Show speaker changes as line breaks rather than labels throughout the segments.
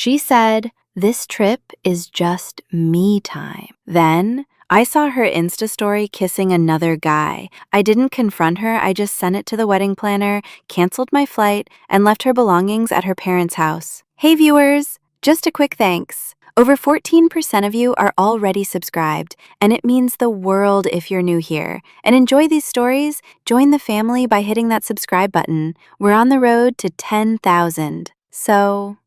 She said, "This trip is just me time." Then, I saw her Insta story kissing another guy. I didn't confront her, I just sent it to the wedding planner, canceled my flight, and left her belongings at her parents' house. Hey viewers, just a quick thanks. Over 14% of you are already subscribed, and it means the world if you're new here. And enjoy these stories? Join the family by hitting that subscribe button. We're on the road to 10,000. So,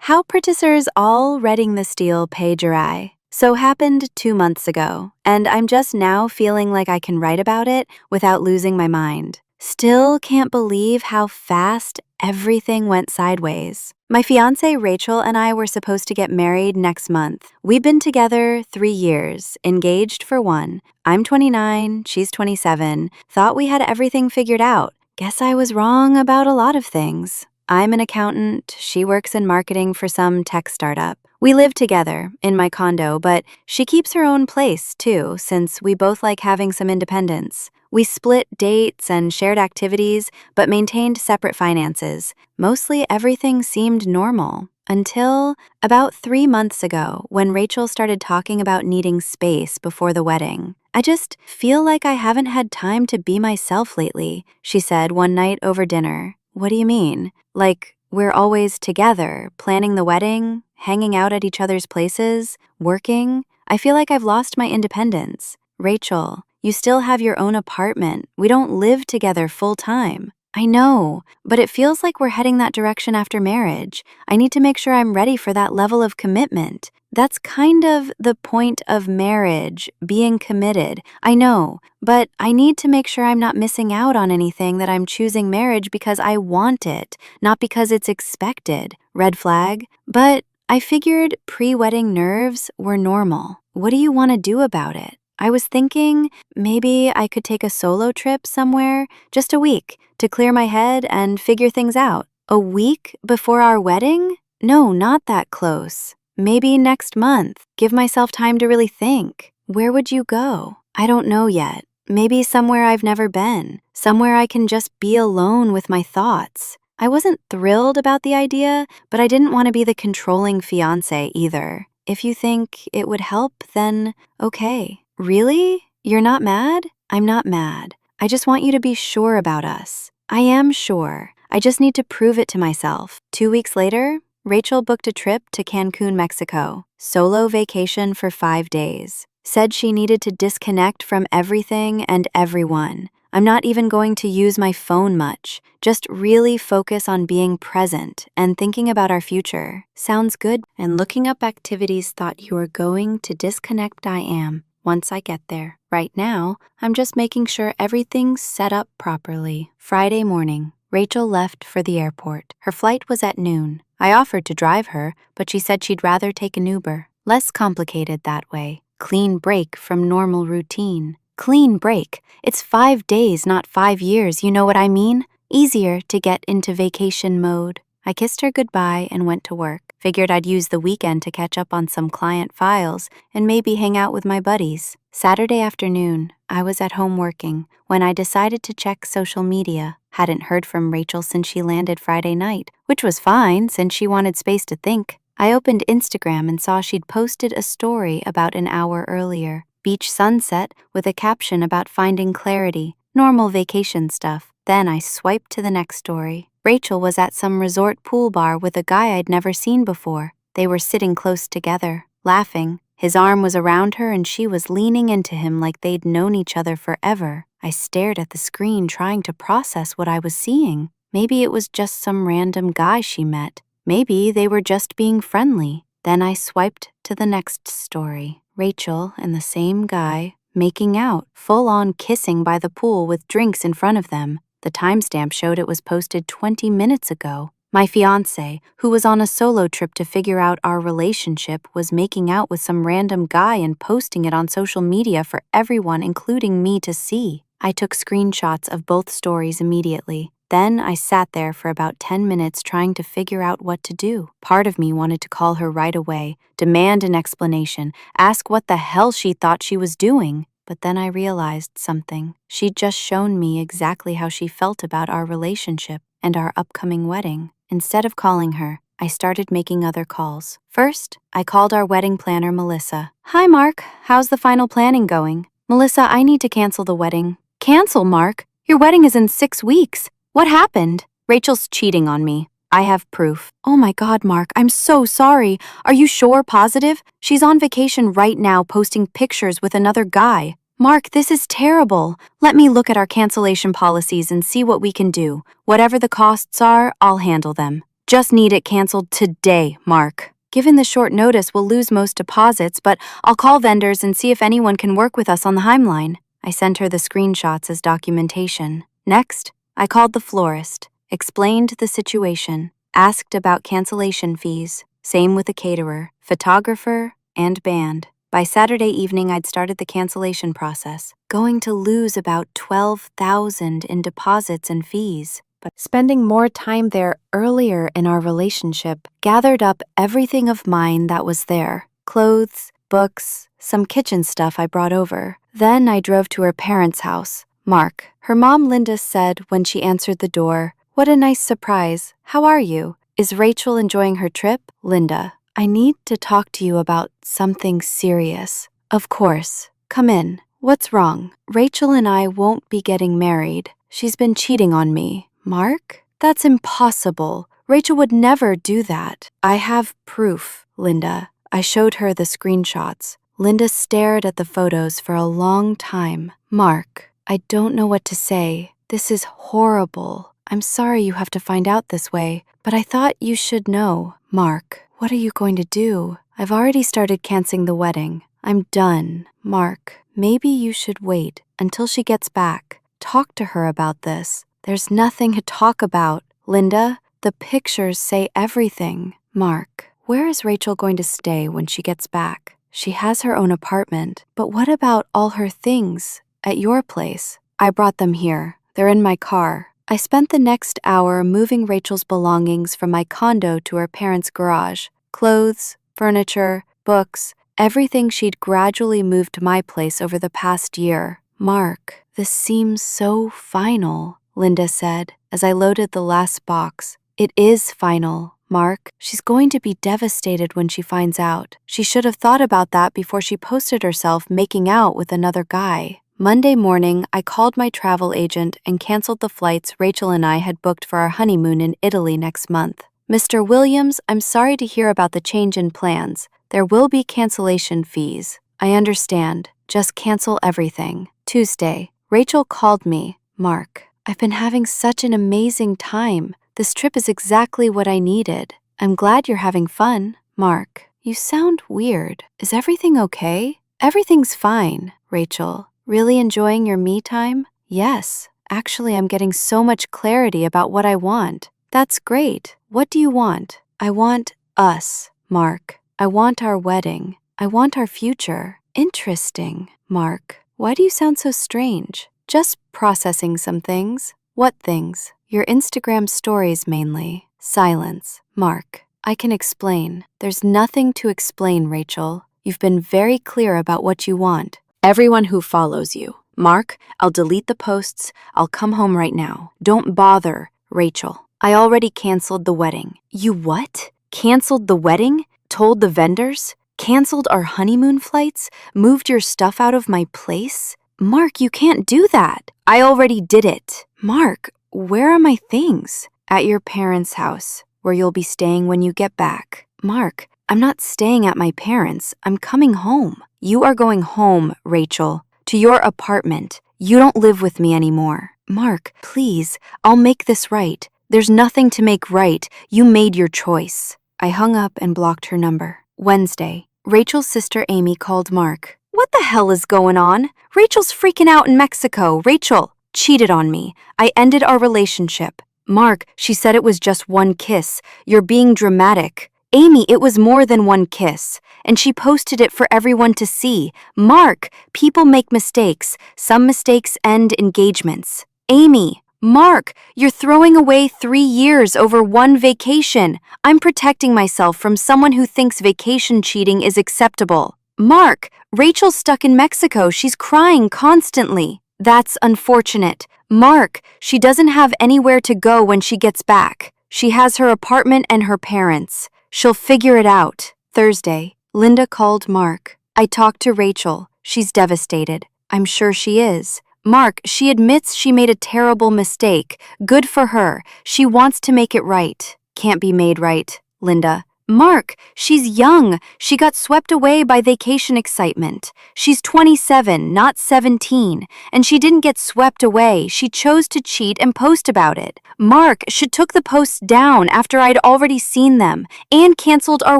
how purchasers all reading this deal pay Jirai? So happened 2 months ago, and I'm just now feeling like I can write about it without losing my mind. Still can't believe how fast everything went sideways. My fiancée Rachel and I were supposed to get married next month. We've been together 3 years, engaged for 1. I'm 29, she's 27, thought we had everything figured out. Guess I was wrong about a lot of things. I'm an accountant, she works in marketing for some tech startup. We live together in my condo, but she keeps her own place too, since we both like having some independence. We split dates and shared activities, but maintained separate finances. Mostly everything seemed normal, until about 3 months ago when Rachel started talking about needing space before the wedding. "I just feel like I haven't had time to be myself lately," she said one night over dinner. "What do you mean? Like, we're always together, planning the wedding, hanging out at each other's places, working? I feel like I've lost my independence." "Rachel, you still have your own apartment. We don't live together full time." "I know, but it feels like we're heading that direction after marriage. I need to make sure I'm ready for that level of commitment." "That's kind of the point of marriage, being committed. I know, but I need to make sure I'm not missing out on anything, that I'm choosing marriage because I want it, not because it's expected." Red flag. "But I figured pre-wedding nerves were normal. What do you want to do about it?" "I was thinking maybe I could take a solo trip somewhere, just a week, to clear my head and figure things out." "A week before our wedding? No, not that close. Maybe next month. Give myself time to really think." "Where would you go?" "I don't know yet. Maybe somewhere I've never been. Somewhere I can just be alone with my thoughts." I wasn't thrilled about the idea, but I didn't want to be the controlling fiancé either. "If you think it would help, then okay." "Really? You're not mad?" "I'm not mad. I just want you to be sure about us." "I am sure. I just need to prove it to myself." 2 weeks later, Rachel booked a trip to Cancun, Mexico. Solo vacation for 5 days. Said she needed to disconnect from everything and everyone. "I'm not even going to use my phone much. Just really focus on being present and thinking about our future." Sounds good. And looking up activities thought you were going to disconnect. I am. Once I get there. Right now, I'm just making sure everything's set up properly. Friday morning, Rachel left for the airport. Her flight was at noon. I offered to drive her, but she said she'd rather take an Uber. Less complicated that way. Clean break from normal routine. Clean break. It's 5 days, not 5 years, you know what I mean? Easier to get into vacation mode. I kissed her goodbye and went to work. Figured I'd use the weekend to catch up on some client files and maybe hang out with my buddies. Saturday afternoon, I was at home working when I decided to check social media. Hadn't heard from Rachel since she landed Friday night, which was fine since she wanted space to think. I opened Instagram and saw she'd posted a story about an hour earlier. Beach sunset with a caption about finding clarity, normal vacation stuff. Then I swiped to the next story. Rachel was at some resort pool bar with a guy I'd never seen before. They were sitting close together, laughing. His arm was around her and she was leaning into him like they'd known each other forever. I stared at the screen trying to process what I was seeing. Maybe it was just some random guy she met. Maybe they were just being friendly. Then I swiped to the next story. Rachel and the same guy, making out, full-on kissing by the pool with drinks in front of them. The timestamp showed it was posted 20 minutes ago. My fiancé, who was on a solo trip to figure out our relationship, was making out with some random guy and posting it on social media for everyone, including me, to see. I took screenshots of both stories immediately. Then I sat there for about 10 minutes trying to figure out what to do. Part of me wanted to call her right away, demand an explanation, ask what the hell she thought she was doing. But then I realized something. She'd just shown me exactly how she felt about our relationship and our upcoming wedding. Instead of calling her, I started making other calls. First, I called our wedding planner, Melissa. Hi, Mark. How's the final planning going? Melissa, I need to cancel the wedding. Cancel, Mark? Your wedding is in 6 weeks. What happened? Rachel's cheating on me. I have proof. Oh my God, Mark, I'm so sorry. Are you sure, positive? She's on vacation right now posting pictures with another guy. Mark, this is terrible. Let me look at our cancellation policies and see what we can do. Whatever the costs are, I'll handle them. Just need it canceled today, Mark. Given the short notice, we'll lose most deposits, but I'll call vendors and see if anyone can work with us on the timeline. I sent her the screenshots as documentation. Next, I called the florist, explained the situation, asked about cancellation fees, same with the caterer, photographer, and band. By Saturday evening, I'd started the cancellation process, going to lose about $12,000 in deposits and fees. But spending more time there earlier in our relationship gathered up everything of mine that was there. Clothes, books, some kitchen stuff I brought over. Then I drove to her parents' house, Mark. Her mom, Linda, said when she answered the door, "What a nice surprise. How are you? Is Rachel enjoying her trip?" Linda, I need to talk to you about something serious. Of course. Come in. What's wrong? Rachel and I won't be getting married. She's been cheating on me. Mark? That's impossible. Rachel would never do that. I have proof, Linda. I showed her the screenshots. Linda stared at the photos for a long time. Mark, I don't know what to say. This is horrible. I'm sorry you have to find out this way, but I thought you should know. Mark, what are you going to do? I've already started canceling the wedding. I'm done. Mark, maybe you should wait until she gets back. Talk to her about this. There's nothing to talk about. Linda, the pictures say everything. Mark, where is Rachel going to stay when she gets back? She has her own apartment, but what about all her things at your place? I brought them here. They're in my car. I spent the next hour moving Rachel's belongings from my condo to her parents' garage. Clothes, furniture, books, everything she'd gradually moved to my place over the past year. Mark, this seems so final, Linda said as I loaded the last box. It is final, Mark. She's going to be devastated when she finds out. She should have thought about that before she posted herself making out with another guy. Monday morning, I called my travel agent and canceled the flights Rachel and I had booked for our honeymoon in Italy next month. Mr. Williams, I'm sorry to hear about the change in plans. There will be cancellation fees. I understand. Just cancel everything. Tuesday, Rachel called me. Mark, I've been having such an amazing time. This trip is exactly what I needed. I'm glad you're having fun. Mark, you sound weird. Is everything okay? Everything's fine, Rachel. Really enjoying your me time? Yes. Actually, I'm getting so much clarity about what I want. That's great. What do you want? I want us, Mark. I want our wedding. I want our future. Interesting, Mark. Why do you sound so strange? Just processing some things. What things? Your Instagram stories mainly. Silence. Mark, I can explain. There's nothing to explain, Rachel. You've been very clear about what you want. Everyone who follows you. Mark, I'll delete the posts. I'll come home right now. Don't bother, Rachel. I already canceled the wedding. You what? Canceled the wedding? Told the vendors? Canceled our honeymoon flights? Moved your stuff out of my place? Mark, you can't do that. I already did it. Mark, where are my things? At your parents' house, where you'll be staying when you get back. Mark, I'm not staying at my parents'. I'm coming home. You are going home, Rachel, to your apartment. You don't live with me anymore. Mark, please, I'll make this right. There's nothing to make right. You made your choice. I hung up and blocked her number. Wednesday, Rachel's sister Amy called Mark. What the hell is going on? Rachel's freaking out in Mexico. Rachel cheated on me. I ended our relationship. Mark, she said it was just one kiss. You're being dramatic. Amy, it was more than one kiss, and she posted it for everyone to see. Mark, people make mistakes. Some mistakes end engagements. Amy, Mark, you're throwing away 3 years over one vacation. I'm protecting myself from someone who thinks vacation cheating is acceptable. Mark, Rachel's stuck in Mexico. She's crying constantly. That's unfortunate. Mark, she doesn't have anywhere to go when she gets back. She has her apartment and her parents. She'll figure it out. Thursday, Linda called Mark. I talked to Rachel. She's devastated. I'm sure she is. Mark, she admits she made a terrible mistake. Good for her. She wants to make it right. Can't be made right. Linda. Mark, she's young. She got swept away by vacation excitement. She's 27, not 17, and she didn't get swept away. She chose to cheat and post about it. Mark, she took the posts down after I'd already seen them and canceled our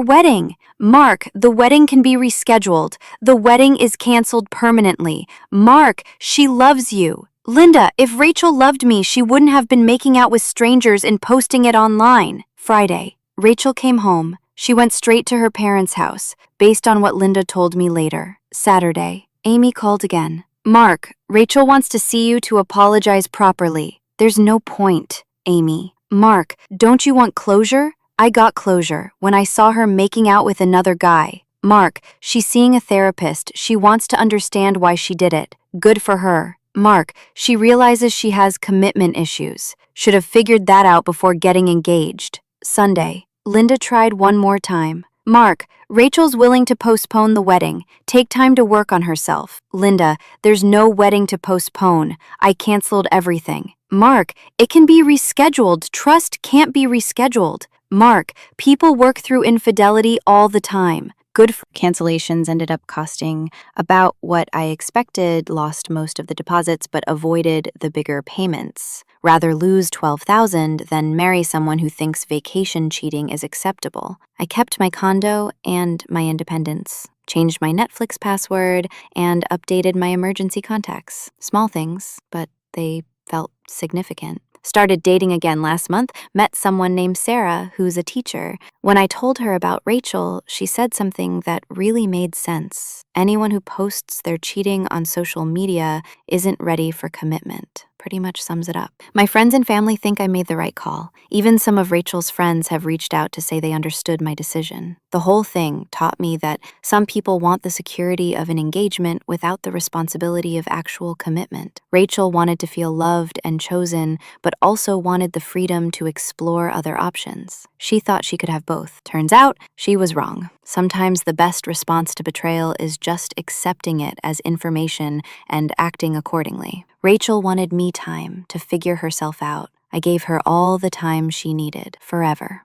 wedding. Mark, the wedding can be rescheduled. The wedding is canceled permanently. Mark, she loves you. Linda, if Rachel loved me, she wouldn't have been making out with strangers and posting it online. Friday. Rachel came home. She went straight to her parents' house, based on what Linda told me later. Saturday. Amy called again. Mark, Rachel wants to see you to apologize properly. There's no point, Amy. Mark, don't you want closure? I got closure when I saw her making out with another guy. Mark, she's seeing a therapist. She wants to understand why she did it. Good for her. Mark, she realizes she has commitment issues. Should have figured that out before getting engaged. Sunday. Linda tried one more time. Mark, Rachel's willing to postpone the wedding. Take time to work on herself. Linda, there's no wedding to postpone. I canceled everything. Mark, it can be rescheduled. Trust can't be rescheduled. Mark, people work through infidelity all the time. Good for cancellations ended up costing about what I expected, lost most of the deposits, but avoided the bigger payments. Rather lose $12,000 than marry someone who thinks vacation cheating is acceptable. I kept my condo and my independence, changed my Netflix password, and updated my emergency contacts. Small things, but they felt significant. Started dating again last month, met someone named Sarah, who's a teacher. When I told her about Rachel, she said something that really made sense. Anyone who posts their cheating on social media isn't ready for commitment. Pretty much sums it up. My friends and family think I made the right call. Even some of Rachel's friends have reached out to say they understood my decision. The whole thing taught me that some people want the security of an engagement without the responsibility of actual commitment. Rachel wanted to feel loved and chosen, but also wanted the freedom to explore other options. She thought she could have both. Turns out, she was wrong. Sometimes the best response to betrayal is just accepting it as information and acting accordingly. Rachel wanted me time to figure herself out. I gave her all the time she needed, forever.